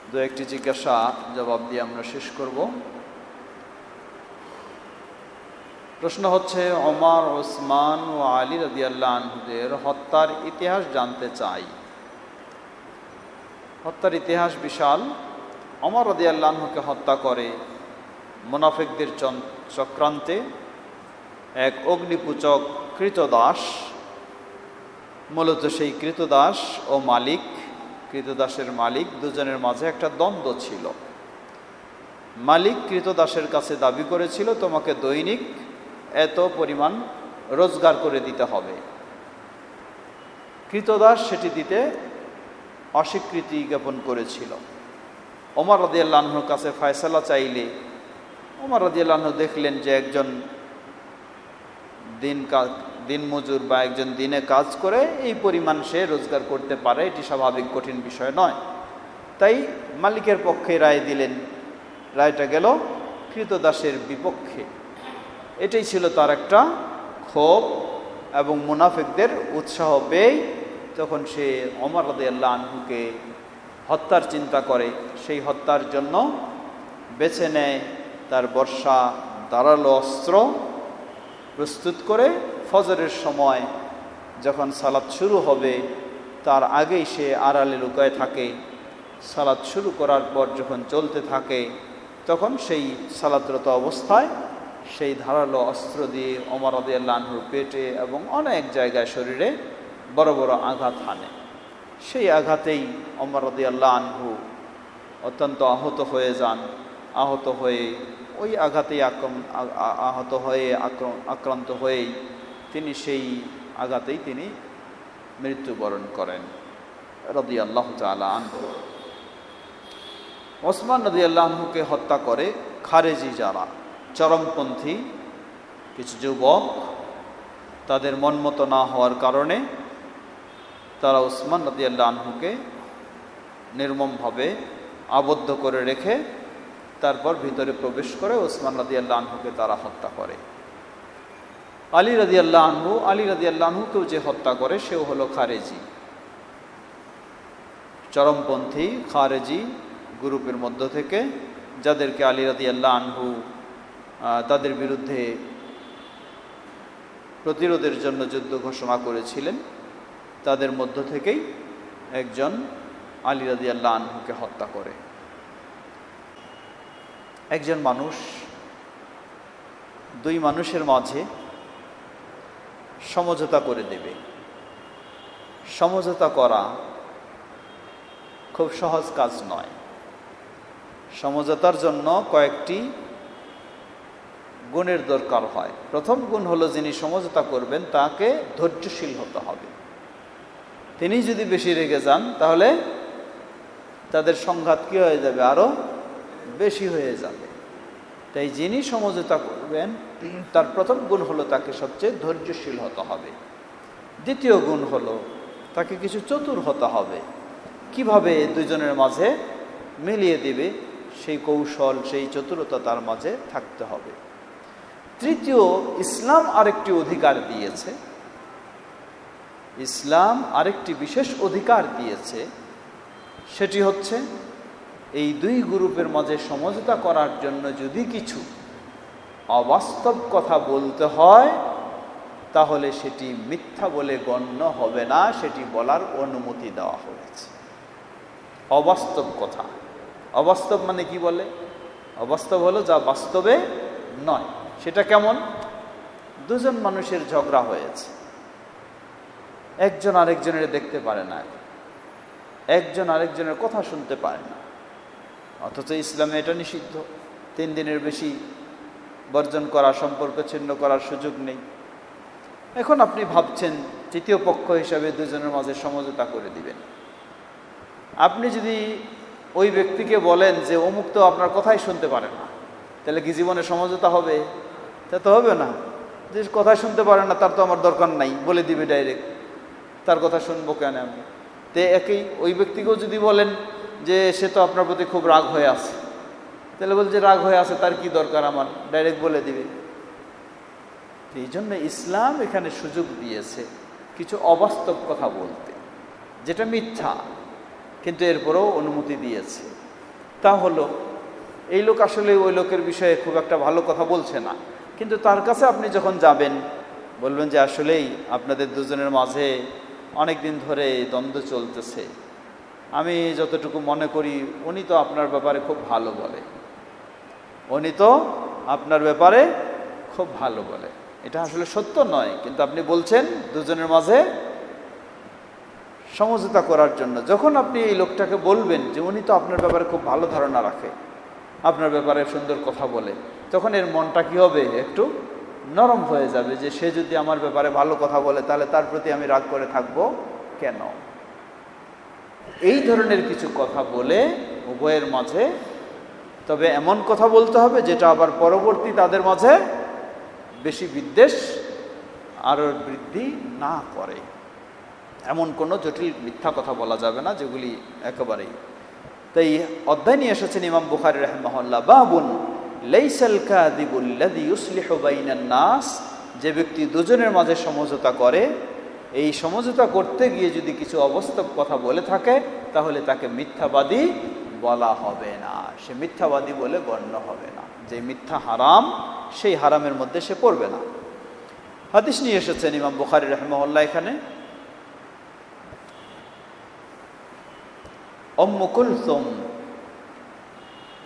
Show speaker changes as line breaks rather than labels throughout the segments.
দু একটি জিজ্ঞাসা জবাব দিয়ে আমরা শেষ করব। প্রশ্ন হচ্ছে, ওমর, ওসমান ও আলী রাদিয়াল্লাহু আনহুদের হত্যার ইতিহাস জানতে চাই। হত্যার ইতিহাস বিশাল। ওমর রাদিয়াল্লাহু আনহুকে হত্যা করে মুনাফিকদের চক্রান্তে এক অগ্নিপূজক কৃতদাস। মূলত সেই কৃতদাস ও মালিক, কৃতদাসের মালিক দুজনের মাঝে একটা দ্বন্দ্ব ছিল। মালিক কৃতদাসের কাছে দাবি করেছিল, তোমাকে দৈনিক এত পরিমাণ রোজগার করে দিতে হবে। কৃতদাস সেটি দিতে অস্বীকৃতি জ্ঞাপন করেছিল। ওমর রাদিয়াল্লাহু আনহুর কাছে ফয়সালা চাইলে ওমর রাদিয়াল্লাহু আনহু দেখলেন যে একজন দিনমজুর বা একজন দিনে কাজ করে এই পরিমাণ সে রোজগার করতে পারে, এটি স্বাভাবিক কঠিন বিষয় নয়। তাই মালিকের পক্ষে রায় দিলেন। রায়টা গেল কৃতদাসের বিপক্ষে। এটাই ছিল তার একটা ক্ষোভ, এবং মুনাফিকদের উৎসাহ পেয়ে তখন সে ওমর রাদিয়াল্লাহু আনহুকে হত্যার চিন্তা করে। সেই হত্যার জন্য বেছে নেয় তার বর্ষা, ধারালো অস্ত্র প্রস্তুত করে ফজরের সময় যখন সালাত শুরু হবে তার আগেই সে আড়ালে লুকায় থাকে। সালাত শুরু করার পর যখন চলতে থাকে তখন সেই সালাতরত অবস্থায় সেই ধারালো অস্ত্র দিয়ে ওমর রাদিয়াল্লাহু আনহুর পেটে এবং অনেক জায়গায় শরীরে বড় বড় আঘাত হানে। সেই আঘাতেই ওমর রাদিয়াল্লাহু আনহু অত্যন্ত আহত হয়ে যান। আহত হয়ে ওই আঘাতেই আক্রান্ত হয়েই তিনি সেই আঘাতেই তিনি মৃত্যুবরণ করেন রাদিয়াল্লাহু তাআলা আনহু। ওসমান রাদিয়াল্লাহু আনহুকে হত্যা করে খারেজি, যারা চরমপন্থী কিছু যুবক, তাদের মনমতো না হওয়ার কারণে তারা ওসমান রাদিয়াল্লাহু আনহুকে নির্মমভাবে আবদ্ধ করে রেখে তারপর ভিতরে প্রবেশ করে ওসমান রাদিয়াল্লাহু আনহুকে তারা হত্যা করে। আলী রাদিয়াল্লাহু আনহুকেও যে হত্যা করে সেও হলো খারেজি, চরমপন্থী খারেজি গ্রুপের মধ্য থেকে, যাদেরকে আলী রাদিয়াল্লাহু আনহু তাদের বিরুদ্ধে প্রতিরোধের জন্য যুদ্ধ ঘোষণা করেছিলেন। তাদের মধ্য থেকেই একজন আলী রাদিয়াল্লাহু আনহুকে হত্যা করে। একজন মানুষ দুই মানুষের মাঝে সমঝোতা করে দেবে। সমঝোতা করা খুব সহজ কাজ নয়। সমঝোতার জন্য কয়েকটি গুণের দরকার হয়। প্রথম গুণ হলো, যিনি সমঝোতা করবেন তাকে ধৈর্যশীল হতে হবে। তিনি যদি বেশি রেগে যান তাহলে তাদের সংঘাত কী হয়ে যাবে, আরও বেশি হয়ে যাবে। তাই যিনি সমঝোতা করবেন তার প্রথম গুণ হলো তাকে সবচেয়ে ধৈর্যশীল হতে হবে। দ্বিতীয় গুণ হলো তাকে কিছু চতুর হতে হবে। কিভাবে দুজনের মাঝে মিলিয়ে দিবে সেই কৌশল, সেই চতুরতা তার মাঝে থাকতে হবে। তৃতীয়, ইসলাম আরেকটি অধিকার দিয়েছে। ইসলাম আরেকটি বিশেষ অধিকার দিয়েছে, সেটি হচ্ছে এই দুই গ্রুপের মাঝে সমঝোতা করার জন্য যদি কিছু অবাস্তব কথা বলতে হয় তাহলে সেটি মিথ্যা বলে গণ্য হবে না, সেটি বলার অনুমতি দেওয়া হয়েছে। অবাস্তব কথা, অবাস্তব মানে কি বলে? অবাস্তব হলো যা বাস্তবে নয়। সেটা কেমন? দুজন মানুষের ঝগড়া হয়েছে, একজন আরেকজনের দেখতে পারে না, একজন আরেকজনের কথা শুনতে পারে না, অথচ ইসলামে এটা নিষিদ্ধ। 3 দিনের বেশি বর্জন করা, সম্পর্ক ছিন্ন করার সুযোগ নেই। এখন আপনি ভাবছেন তৃতীয় পক্ষ হিসাবে দুজনের মাঝে সমঝোতা করে দিবেন। আপনি যদি ওই ব্যক্তিকে বলেন যে অমুক তো আপনার কথাই শুনতে পারে না, তাহলে কি জীবনে সমঝোতা হবে? তা তো হবে না। যে কথাই শুনতে পারে না তার তো আমার দরকার নাই, বলে দিবে ডাইরেক্ট, তার কথা শুনবো কেন আমি? তে একই ওই ব্যক্তিকেও যদি বলেন যে সে তো আপনার প্রতি খুব রাগ হয়ে আছে, তাহলে বলছে রাগ হয়ে আছে তার কি দরকার, আমার ডাইরেক্ট বলে দিবে। এই জন্য ইসলাম এখানে সুযোগ দিয়েছে কিছু অবাস্তব কথা বলতে, যেটা মিথ্যা, কিন্তু এরপরেও অনুমতি দিয়েছে। তা হলো এই লোক আসলে ওই লোকের বিষয়ে খুব একটা ভালো কথা বলছে না, কিন্তু তার কাছে আপনি যখন যাবেন বলবেন যে আসলেই আপনাদের দুজনের মাঝে অনেক দিন ধরে দ্বন্দ্ব চলতেছে, আমি যতটুকু মনে করি উনি তো আপনার ব্যাপারে খুব ভালো বলে, উনি তো আপনার ব্যাপারে খুব ভালো বলে। এটা আসলে সত্য নয়, কিন্তু আপনি বলছেন দুজনের মাঝে সমঝোতা করার জন্য। যখন আপনি এই লোকটাকে বলবেন যে উনি তো আপনার ব্যাপারে খুব ভালো ধারণা রাখে, আপনার ব্যাপারে সুন্দর কথা বলে, তখন এর মনটা কি হবে, একটু নরম হয়ে যাবে যে সে যদি আমার ব্যাপারে ভালো কথা বলে তাহলে তার প্রতি আমি রাগ করে থাকবো কেন। এই ধরনের কিছু কথা বলে উভয়ের মাঝে, তবে এমন কথা বলতে হবে যেটা আবার পরবর্তী তাদের মাঝে বেশি বিদ্বেষ আরও বৃদ্ধি না করে। এমন কোনো জটিল মিথ্যা কথা বলা যাবে না যেগুলি একেবারেই। তাই অধ্যায় নিয়ে এসেছেন ইমাম বুখারী রাহিমাহুল্লাহ, বাবুন লাইসাল কাযিবুল্লাযী ইউসলিহু বাইনান নাস, যে ব্যক্তি দুজনের মাঝে সমঝোতা করে, এই সমঝোতা করতে গিয়ে যদি কিছু অবাস্তব কথা বলে থাকে তাহলে তাকে মিথ্যাবাদী বলা হবে না, সে মিথ্যাবাদী বলে গণ্য হবে না। যে মিথ্যা হারাম, সেই হারামের মধ্যে সে পড়বে না। হাদিস নিয়ে এসেছেন ইমাম বুখারী রাহিমাহুল্লাহ এখানে, উম্মু কুলসুম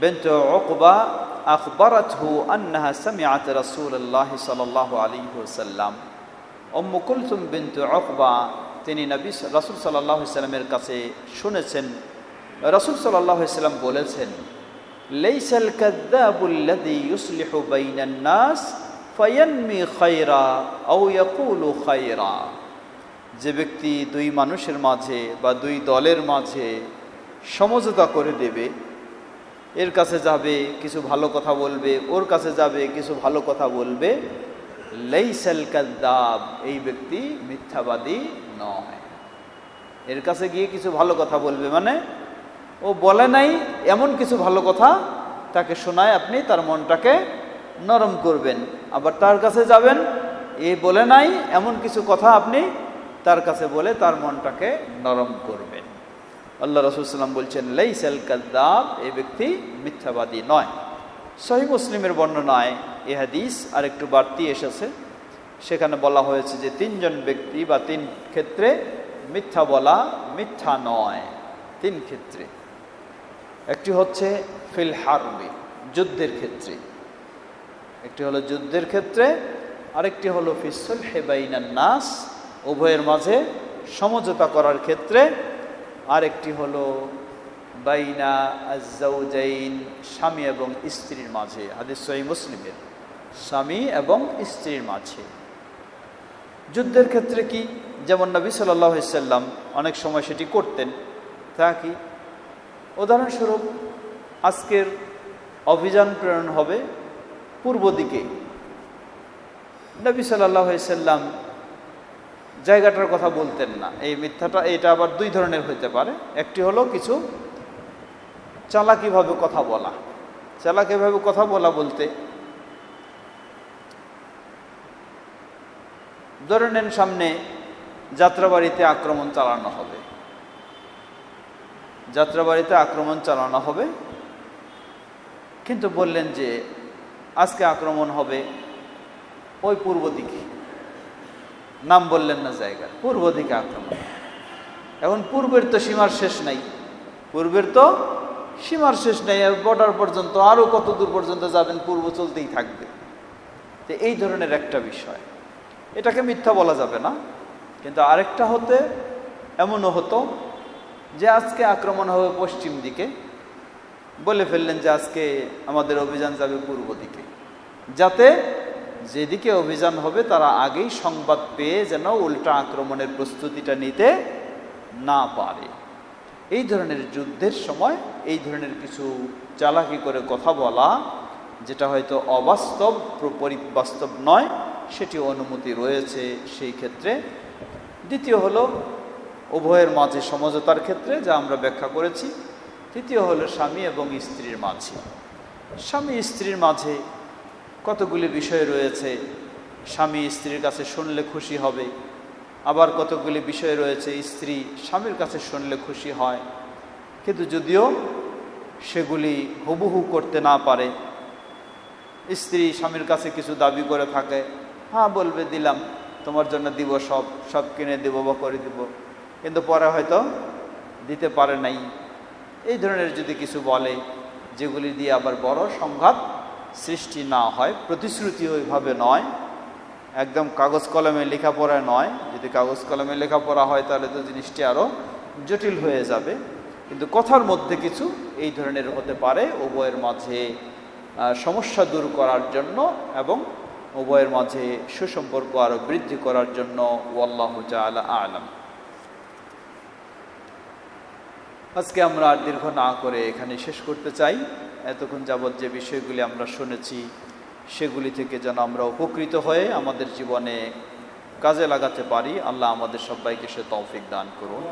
বিনত উকবা আখবারাতহু আন্নাহা সামিআত রাসূলুল্লাহ সাল্লাল্লাহু আলাইহি ওয়াসাল্লাম। উম্মু কুলসুম বিনত উকবা তিনি রাসূল সাল্লাল্লাহু আলাইহি ওয়াসাল্লামের কাছে শুনেছেন রাসূল সাল্লাল্লাহু আলাইহি ওয়াসাল্লাম বলেছেন, লাইসাল কাযাবুল্লাযী ইউসলিহু বাইনান নাস ফায়ানমি খায়রা আও ইয়াকুলু খায়রা, যে ব্যক্তি দুই মানুষের মাঝে বা দুই দলের মাঝে সমঝোতা করে দেবে, এর কাছে যাবে কিছু ভালো কথা বলবে, ওর কাছে যাবে কিছু ভালো কথা বলবে, লাইসাল কাযাব, এই ব্যক্তি মিথ্যাবাদী নয়। এর কাছে গিয়ে কিছু ভালো কথা বলবে মানে ও বলে নাই এমন কিছু ভালো কথা তাকে শোনায়, আপনি তার মনটাকে নরম করবেন। আবার তার কাছে যাবেন, এ বলে নাই এমন কিছু কথা আপনি তার কাছে বলে তার মনটাকে নরম করবেন। আল্লাহ রাসূল সাল্লাল্লাহু আলাইহি ওয়াসাল্লাম বলছেন, লাইসাল কাযাব, এই ব্যক্তি মিথ্যাবাদী নয়। সহিহ মুসলিমের বর্ণনায় এই হাদিস আরেকটু বাড়তি এসেছে, সেখানে বলা হয়েছে যে তিনজন ব্যক্তি বা তিন ক্ষেত্রে মিথ্যা বলা মিথ্যা নয়। তিন ক্ষেত্রে, একটি হচ্ছে ফিল হারবি, যুদ্ধের ক্ষেত্রে, একটি হলো যুদ্ধের ক্ষেত্রে, আরেকটি হলো ফিস সুলহি বাইনান নাস, উভয়ের মাঝে সমঝোতা করার ক্ষেত্রে, আরেকটি হলো বাইনা আজ-জাওজাইন, স্বামী এবং স্ত্রীর মাঝে। হাদিস সহিহ মুসলিমের, স্বামী এবং স্ত্রীর মাঝে। যুদ্ধের ক্ষেত্রে কি, যেমন নবী সাল্লাল্লাহু আলাইহি ওয়াসাল্লাম অনেক সময় সেটি করতেন, তা কি, উদাহরণস্বরূপ আজকের অভিযান প্রেরণ হবে পূর্ব দিকে, নবী সাল্লাল্লাহু আলাইহি ওয়াসাল্লাম জায়গাটার কথা বলতেন না। এই মিথ্যাটা, এটা আবার দুই ধরনের হতে পারে। একটি হলো কিছু চালাকিভাবে কথা বলা। চালাকিভাবে কথা বলা বলতে, ধরে নেন সামনে যাত্রাবাড়িতে আক্রমণ চালানো হবে, যাত্রাবাড়িতে আক্রমণ চালানো হবে, কিন্তু বললেন যে আজকে আক্রমণ হবে ওই পূর্ব দিকে, নাম বললেন না জায়গা, পূর্ব দিকে আক্রমণ। এখন পূর্বের তো সীমার শেষ নাই, পূর্বের তো সীমার শেষ নেই, বর্ডার পর্যন্ত আরও কত দূর পর্যন্ত যাবেন, পূর্ব চলতেই থাকবে। তো এই ধরনের একটা বিষয়, এটাকে মিথ্যা বলা যাবে না। কিন্তু আরেকটা হতে এমনও হতো যে আজকে আক্রমণ হবে পশ্চিম দিকে, বলে ফেললেন যে আজকে আমাদের অভিযান যাবে পূর্ব দিকে, যাতে যেদিকে অভিযান হবে তারা আগেই সংবাদ পেয়ে যেন উল্টা আক্রমণের প্রস্তুতিটা নিতে না পারে। এই ধরনের যুদ্ধের সময় এই ধরনের কিছু চালাকি করে কথা বলা, যেটা হয়তো অবাস্তব, পরিবাস্তব নয়, সেটি অনুমতি রয়েছে সেই ক্ষেত্রে। দ্বিতীয় হলো উভয়ের মাঝে সমঝোতার ক্ষেত্রে, যা আমরা ব্যাখ্যা করেছি। তৃতীয় হলো স্বামী এবং স্ত্রীর মাঝে। স্বামী স্ত্রীর মাঝে কতগুলি বিষয় রয়েছে, স্বামী স্ত্রীর কাছে শুনলে খুশি হবে, আবার কতগুলি বিষয় রয়েছে স্ত্রী স্বামীর কাছে শুনলে খুশি হয়। কিন্তু যদিও সেগুলি হুবহু করতে না পারে। স্ত্রী স্বামীর কাছে কিছু দাবি করে থাকে, হ্যাঁ বলবে দিলাম, তোমার জন্য দিব, সব সব কিনে দেবো বা করে দিব, কিন্তু পরে হয়তো দিতে পারে নাই। এই ধরনের যদি কিছু বলে, যেগুলি দিয়ে আবার বড় সংঘাত সৃষ্টি না হয়, প্রতিশ্রুতি ওইভাবে নয়, একদম কাগজ কলমে লেখাপড়া নয়। যদি কাগজ কলমে লেখাপড়া হয় তাহলে তো জিনিসটি আরও জটিল হয়ে যাবে, কিন্তু কথার মধ্যে কিছু এই ধরনের হতে পারে উভয়ের মাঝে সমস্যা দূর করার জন্য এবং উভয়ের মাঝে সুসম্পর্ক আরও বৃদ্ধি করার জন্য। ওয়াল্লাহু তাআলা আ'লাম। আজকে আমরা আর দীর্ঘ না করে এখানে শেষ করতে চাই। এতক্ষণ যাবৎ যে বিষয়গুলি আমরা শুনেছি সেগুলি থেকে যেন আমরা উপকৃত হয়ে আমাদের জীবনে কাজে লাগাতে পারি। আল্লাহ আমাদের সবাইকে সে তৌফিক দান করুন।